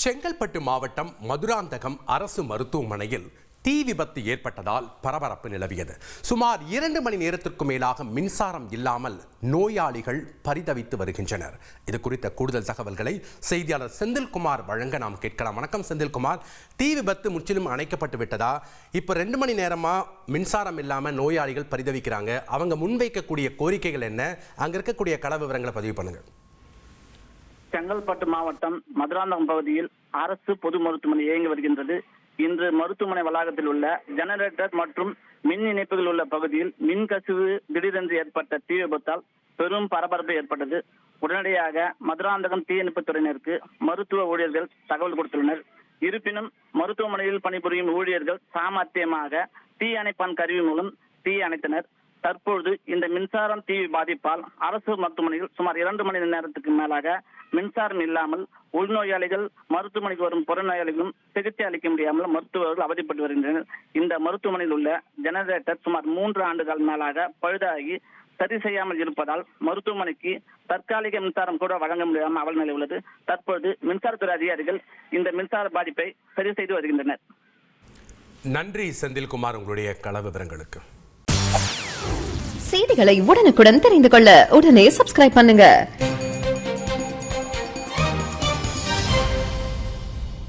செங்கல்பட்டு மாவட்டம் மதுராந்தகம் அரசு மருத்துவமனையில் தீ விபத்து ஏற்பட்டதால் பரபரப்பு நிலவியது. சுமார் 2 மணி நேரத்திற்கு மேலாக மின்சாரம் இல்லாமல் நோயாளிகள் பரிதவித்து வருகின்றனர். இது குறித்த கூடுதல் தகவல்களை செய்தியாளர் செந்தில்குமார் வழங்க நாம் கேட்கலாம். வணக்கம் செந்தில்குமார், தீ விபத்து முற்றிலும் அணைக்கப்பட்டு விட்டதா? இப்போ 2 மணி நேரமா மின்சாரம் இல்லாம நோயாளிகள் பரிதவிக்கிறாங்க. அவங்க முன்வைக்கக்கூடிய கோரிக்கைகள் என்ன? அங்க இருக்கக்கூடிய கள விவரங்களை பதிவு பண்ணுங்க. செங்கல்பட்டு மாவட்டம் மதுராந்தகம் பகுதியில் அரசு பொது மருத்துவமனை இயங்கி வருகின்றது. இன்று மருத்துவமனை வளாகத்தில் உள்ள ஜெனரேட்டர் மற்றும் மின் இணைப்புகள் உள்ள பகுதியில் மின் கசிவு திடீரென்று ஏற்பட்ட தீ விபத்தால் பெரும் பரபரப்பு ஏற்பட்டது. உடனடியாக மதுராந்தகம் தீயணைப்புத் துறையினருக்கு மருத்துவ ஊழியர்கள் தகவல் கொடுத்துள்ளனர். இருப்பினும் மருத்துவமனையில் பணிபுரியும் ஊழியர்கள் சாமர்த்தியமாக தீ அணைப்பான் கருவி மூலம் தீ அணைத்தனர். தற்பொழுது இந்த மின்சாரம் தீ பாதிப்பால் அரசு மருத்துவமனையில் சுமார் 2 மணி நேரத்துக்கு மேலாக மின்சாரம் இல்லாமல் உள்நோயாளிகள் மருத்துவமனைக்கு வரும் புறநோயாளிகளும் சிகிச்சை அளிக்க முடியாமல் மருத்துவர்கள் அவதிப்பட்டு வருகின்றனர். இந்த மருத்துவமனையில் உள்ள ஜெனரேட்டர் சுமார் 3 ஆண்டுகள் மேலாக பழுதாகி சரி செய்யாமல் இருப்பதால் மருத்துவமனைக்கு தற்காலிக மின்சாரம் கூட வழங்க முடியாமல் அவல நிலை உள்ளது. தற்பொழுது மின்சாரத்துறை அதிகாரிகள் இந்த மின்சார பாதிப்பை சரி செய்து வருகின்றனர். நன்றி செந்தில்குமார், உங்களுடைய கள விவரங்களுக்கு. செய்திகளை உடனுக்குடன் தெரிந்து கொள்ள உடனே சப்ஸ்கிரைப் பண்ணுங்க.